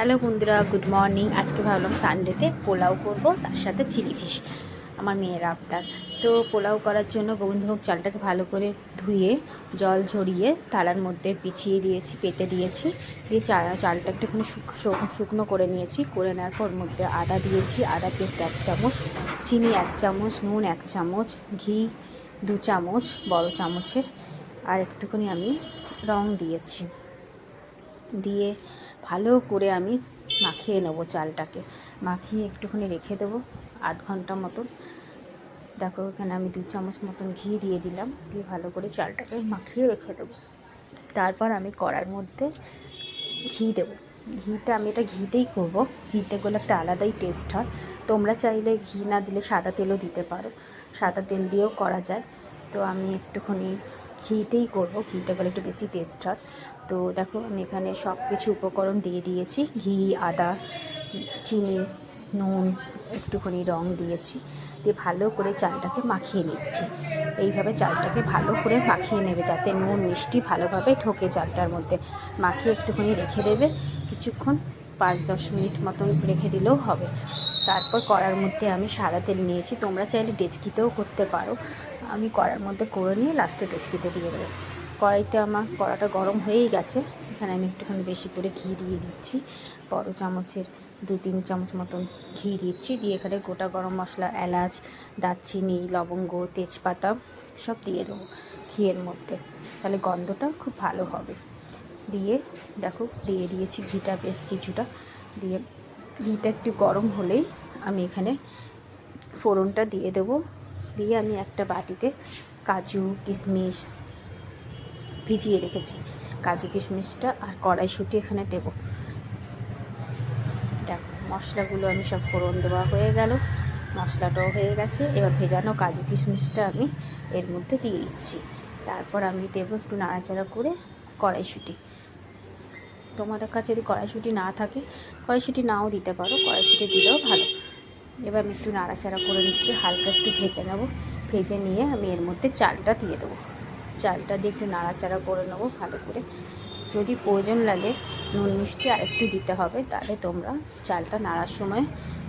Hello বন্ধুরা, good morning. আজকে ভাবলাম সানডেতে পোলাও করব, তার সাথে চিলি ফিশ। আমার মেয়ের আবদার। তো পোলাও করার জন্য গোবিন্দভোগ চালটাকে ভালো করে ধুয়ে জল ঝরিয়ে থালার মধ্যে পিছিয়ে দিয়েছি, পেতে দিয়েছি। দিয়ে চালটা একটুখানি শুকনো করে নিয়েছি। করে নেওয়ার পর ওর মধ্যে আদা দিয়েছি, আদা পেস্ট 1 চামচ, চিনি 1 চামচ, নুন 1 চামচ, ঘি 2 চামচ বড় চামচের, আর একটুখানি আমি রং দিয়েছি। দিয়ে ভালো করে আমি মাখিয়ে নেব চালটাকে। মাখিয়ে একটুখানি রেখে দেবো আধ ঘন্টা মতন। দেখো এখানে আমি 2 চামচ মতন ঘি দিয়ে দিলাম। দিয়ে ভালো করে চালটাকে মাখিয়ে রেখে দেবো। তারপর আমি কড়ার মধ্যে ঘি দেবো। আমি এটা ঘিতেই করব। ঘিতে করলে একটা আলাদাই টেস্ট হয়। তোমরা চাইলে ঘি না দিলে সাদা তেলও দিতে পারো, সাদা তেল দিয়েও করা যায়। তো আমি একটুখানি ঘিতেই করব, ঘিতে করলে একটু বেশি টেস্ট হয়। তো দেখো আমি এখানে সব কিছু উপকরণ দিয়ে দিয়েছি। ঘি, আদা, চিনি, নুন, একটুখানি রং দিয়েছি। দিয়ে ভালো করে চালটাকে মাখিয়ে নিচ্ছি। এইভাবে চালটাকে ভালো করে মাখিয়ে নেবে, যাতে নুন মিষ্টি ভালোভাবে ঢোকে চালটার মধ্যে। মাখিয়ে একটুখানি রেখে দেবে কিছুক্ষণ, 5-10 মিনিট মতন রেখে দিলেও হবে। তারপর কড়ার মধ্যে আমি সাদা তেল নিয়েছি। তোমরা চাইলে ডেচকিতেও করতে পারো। আমি কড়ার মধ্যে করে নিয়ে লাস্টে ডেচকিতে দিয়ে দেবো। কড়াইতে আমার কড়াটা গরম হয়েই গেছে। এখানে আমি একটুখানি বেশি করে ঘি দিয়ে দিচ্ছি। বড় চামচের 2-3 চামচ মতন ঘি দিচ্ছি। দিয়ে এখানে গোটা গরম মশলা, এলাচ, দারচিনি, লবঙ্গ, তেজপাতা সব দিয়ে দেবো ঘিয়ের মধ্যে, তাহলে গন্ধটা খুব ভালো হবে। দিয়ে দেখো দিয়ে দিয়েছি ঘিটা বেশ কিছুটা। দিয়ে ঘিটা একটু গরম হলেই আমি এখানে ফোড়নটা দিয়ে দেবো। দিয়ে আমি একটা বাটিতে কাজু কিশমিশ ভিজিয়ে রেখেছি, কাজু কিশমিশটা আর কড়াইশুঁটি এখানে দেবো। দেখো মশলাগুলো আমি সব ফোড়ন দেওয়া হয়ে গেল, মশলাটাও হয়ে গেছে। এবার ভেজানো কাজু কিশমিশটা আমি এর মধ্যে দিয়ে দিচ্ছি। তারপর আমি দেবো একটু নাড়াচাড়া করে কড়াইশুঁটি। তোমাদের কাছে যদি কড়াইশুঁটি না থাকে কড়াইশুঁটি নাও দিতে পারো, কড়াইশুঁটি দিলেও ভালো। এবার আমি একটু নাড়াচাড়া করে নিচ্ছি, হালকা একটু ভেজে নেবো। ভেজে নিয়ে আমি এর মধ্যে চালটা দিয়ে দেবো। চালটা দিয়ে একটু নাড়াচাড়া করে নেবো ভালো করে। যদি প্রয়োজন লাগে নুন মিষ্টি আরেকটু দিতে হবে, তাহলে তোমরা চালটা নাড়ার সময়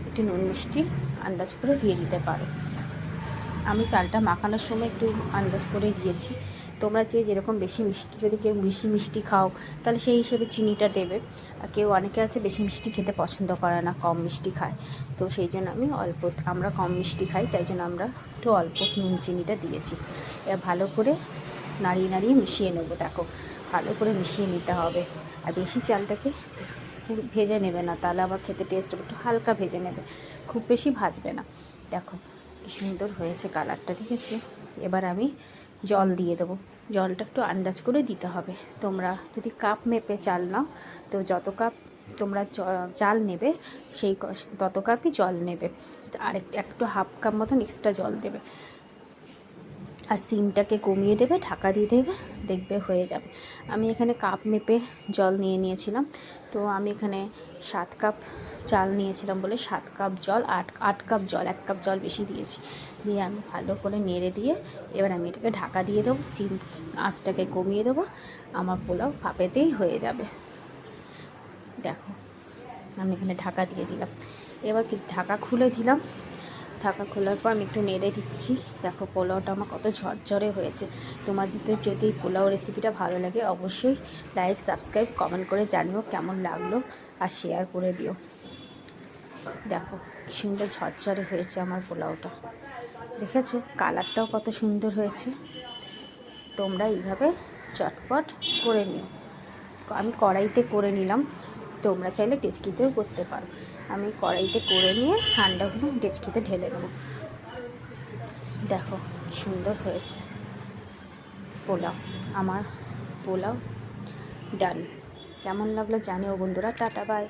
একটু নুন মিষ্টি আন্দাজ করে দিয়ে দিতে পারো। আমি চালটা মাখানোর সময় একটু আন্দাজ করে দিয়েছি। তোমরা যেরকম বেশি মিষ্টি, যদি কেউ বেশি মিষ্টি খাও তাহলে সেই হিসেবে চিনিটা দেবে। আর কেউ অনেকে আছে বেশি মিষ্টি খেতে পছন্দ করে না, কম মিষ্টি খায়। তো সেই জন্য আমি আমরা কম মিষ্টি খাই, তাই জন্য আমরা একটু অল্প নুন চিনিটা দিয়েছি। এবার ভালো করে নাড়িয়ে নাড়িয়ে মিশিয়ে নেবো। দেখো ভালো করে মিশিয়ে নিতে হবে। আর বেশি চালটাকে ভেজে নেবে না, তাহলে আবার খেতে টেস্ট হবে। একটু হালকা ভেজে নেবে, খুব বেশি ভাজবে না। দেখো কি সুন্দর হয়েছে কালারটা, দেখেছি। এবার আমি জল দিয়ে দেবো। জলটা একটু আন্দাজ করে দিতে হবে। তোমরা যদি কাপ মেপে চাল নাও, তো যত কাপ তোমরা চাল নেবে সেই তত কাপই জল নেবে। আর একটু হাফ কাপ মতন এক্সট্রা জল দেবে। আর সিমটাকে কমিয়ে দেবে, ঢাকা দিয়ে দেবে, দেখবে হয়ে যাবে। আমি এখানে কাপ মেপে জল নিয়েছিলাম। তো আমি এখানে 7 কাপ চাল নিয়েছিলাম বলে 7 কাপ জল, 8 কাপ জল, 1 কাপ জল বেশি দিয়েছি। দিয়ে আমি ভালো করে নেড়ে দিয়ে এবার আমি এটাকে ঢাকা দিয়ে দেবো। সিম আঁচটাকে কমিয়ে দেবো। আমার পোলাও ভাপেতেই হয়ে যাবে। দেখো আমি এখানে ঢাকা দিয়ে দিলাম। এবার ঢাকা খুলে দিলাম। ঢাকা খোলার পর আমি একটু নেড়ে দিচ্ছি। দেখো পোলাওটা আমার কত ঝরঝরে হয়েছে। তোমাদের যদি পোলাও রেসিপিটা ভালো লাগে অবশ্যই লাইক, সাবস্ক্রাইব, কমেন্ট করে জানিও কেমন লাগলো, আর শেয়ার করে দিও। দেখো কি সুন্দর ঝরঝরে হয়েছে আমার পোলাওটা, দেখেছো? কালারটাও কত সুন্দর হয়েছে। তোমরা এইভাবে চটপট করে নিও। আমি কড়াইতে করে নিলাম, তোমরা চাইলে ডেচকিতেও করতে পারো। আমি কড়াইতে করে নিয়ে ঠান্ডা হলে ডেচকিতে ঢেলে দেবো। দেখো কি সুন্দর হয়েছে পোলাও। আমার পোলাও ডান। কেমন লাগলো জানিও বন্ধুরা। Tata, by.